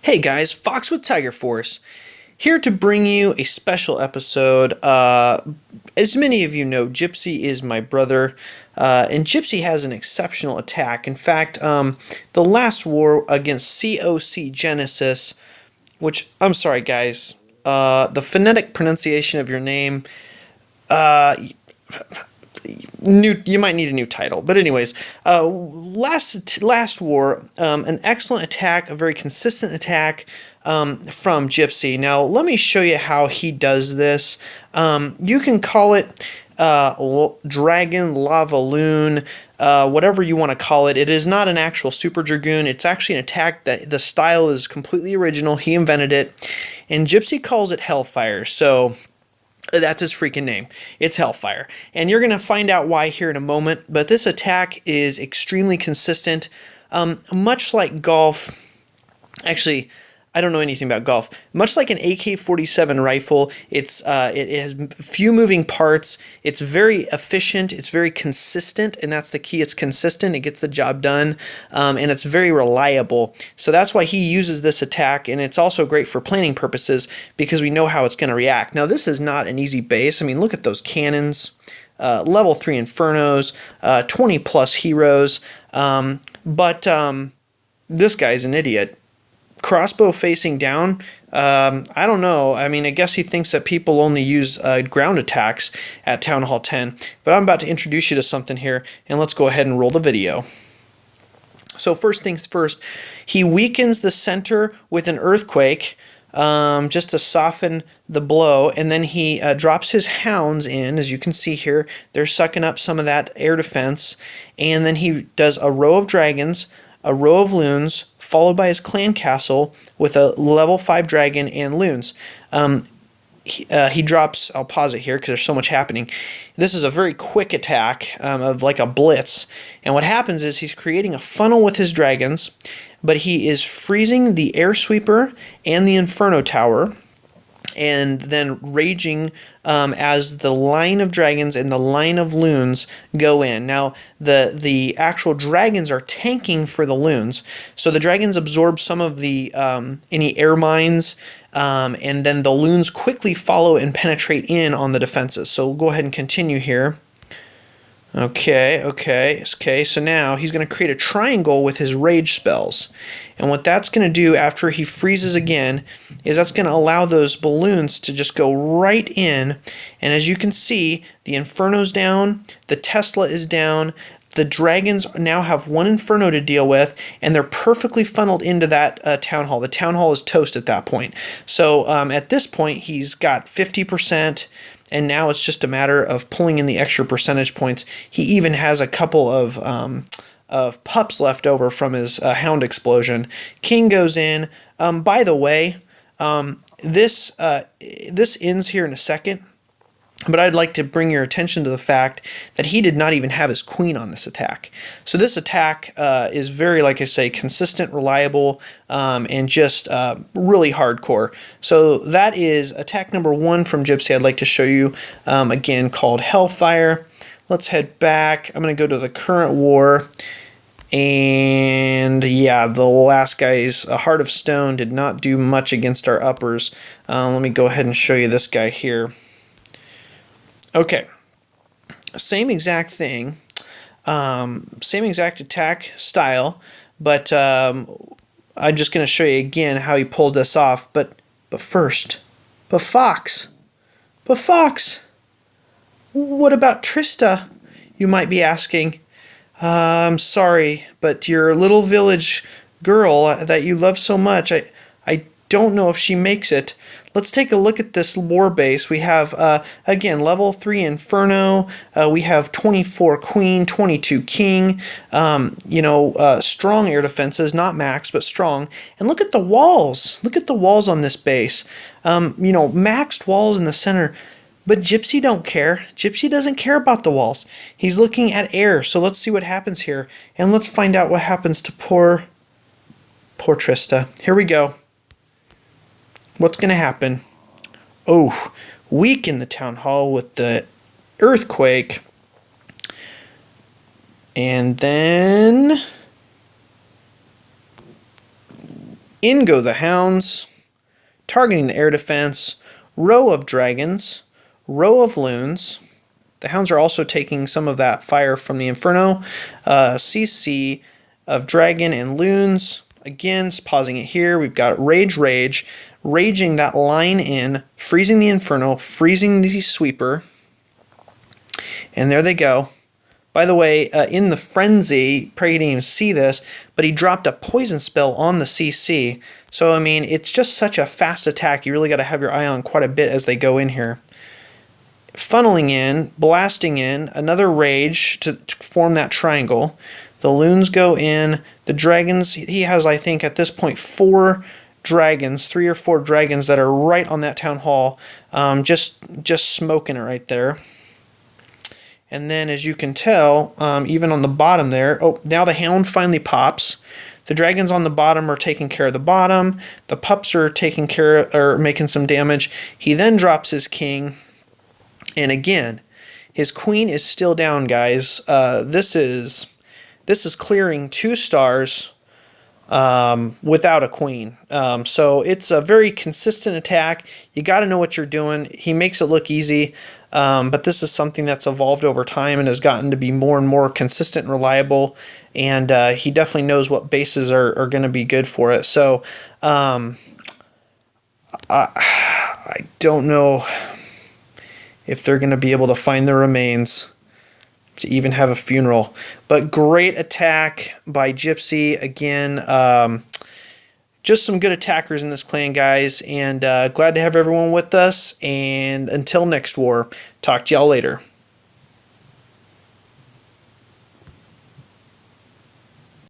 Hey guys, Fox with Tiger Force, here to bring you a special episode. As many of you know, Gypsy is my brother, and Gypsy has an exceptional attack. In fact, the last war against COC Genesis, which, I'm sorry guys, the phonetic pronunciation of your name, you might need a new title, but anyways, last war, an excellent attack, a very consistent attack from Gypsy. Now let me show you how he does this. You can call it DragoLavaLoo, whatever you want to call it. It is not an actual Super Dragoon. It's actually an attack that the style is completely original. He invented it, and Gypsy calls it Hellfire. So that's his freaking name. It's Hellfire. And you're going to find out why here in a moment. But this attack is extremely consistent. Much like golf. Actually, I don't know anything about golf. Much like an AK-47 rifle, it has few moving parts. It's very efficient. It's very consistent, and that's the key. It's consistent. It gets the job done, and it's very reliable. So that's why he uses this attack, and it's also great for planning purposes because we know how it's going to react. Now, this is not an easy base. I mean, look at those cannons. Level 3 Infernos, 20 plus heroes, but this guy's an idiot. Crossbow facing down, I don't know. I mean, I guess he thinks that people only use ground attacks at Town Hall 10, but I'm about to introduce you to something here, and let's go ahead and roll the video. So first things first, he weakens the center with an earthquake, just to soften the blow, and then he drops his hounds in. As you can see here, they're sucking up some of that air defense, and then he does a row of dragons, a row of loons, followed by his clan castle with a level 5 dragon and loons. He drops, I'll pause it here because there's so much happening. This is a very quick attack of like a blitz. And what happens is he's creating a funnel with his dragons, but he is freezing the air sweeper and the inferno tower, and then raging as the line of dragons and the line of loons go in. Now, the actual dragons are tanking for the loons, so the dragons absorb some of the any air mines, and then the loons quickly follow and penetrate in on the defenses. So we'll go ahead and continue here. Okay, so now he's going to create a triangle with his rage spells. And what that's going to do after he freezes again is that's going to allow those balloons to just go right in. And as you can see, the Inferno's down, the Tesla is down, the dragons now have one Inferno to deal with, and they're perfectly funneled into that town hall. The town hall is toast at that point. So at this point, he's got 50%. And now it's just a matter of pulling in the extra percentage points. He even has a couple of pups left over from his hound explosion. King goes in. By the way, this ends here in a second, but I'd like to bring your attention to the fact that he did not even have his queen on this attack. So this attack is very, like I say, consistent, reliable, and just really hardcore. So that is attack number 1 from Gypsy. I'd like to show you again, called Hellfire. Let's head back. I'm going to go to the current war. And yeah, the last guy's Heart of Stone did not do much against our uppers. Let me go ahead and show you this guy here. Okay, same exact thing, same exact attack style, but I'm just going to show you again how he pulled this off. But Fox, what about Trista, you might be asking. I'm sorry, but your little village girl that you love so much, I don't know if she makes it. Let's take a look at this war base. We have, again, level 3 Inferno. We have 24 Queen, 22 King. Strong air defenses, not max, but strong. And look at the walls. Look at the walls on this base. Maxed walls in the center. But Gypsy don't care. Gypsy doesn't care about the walls. He's looking at air. So let's see what happens here. And let's find out what happens to poor Trista. Here we go. What's going to happen? Oh, weaken the town hall with the earthquake. And then In go the Hounds, targeting the air defense, row of dragons, row of loons. The Hounds are also taking some of that fire from the Inferno. CC of dragon and loons. Again, pausing it here. We've got rage, raging that line in, freezing the Inferno, freezing the sweeper. And there they go. By the way, in the frenzy, Prey didn't even see this, but he dropped a poison spell on the CC. So, I mean, it's just such a fast attack. You really got to have your eye on quite a bit as they go in here. Funneling in, blasting in, another rage to form that triangle. The loons go in. The dragons, he has, I think, at this point, 4 dragons, 3 or 4 dragons that are right on that town hall, just smoking it right there. And then, as you can tell, even on the bottom there, oh, now the hound finally pops. The dragons on the bottom are taking care of the bottom. The pups are taking care of, or making some damage. He then drops his king. And again, his queen is still down, guys. This is clearing 2 stars without a queen. So it's a very consistent attack. You got to know what you're doing. He makes it look easy, but this is something that's evolved over time and has gotten to be more and more consistent and reliable. And he definitely knows what bases are going to be good for it. So I don't know if they're going to be able to find the remains to even have a funeral. But great attack by Gypsy. Again, just some good attackers in this clan, guys. And glad to have everyone with us. And until next war, talk to y'all later.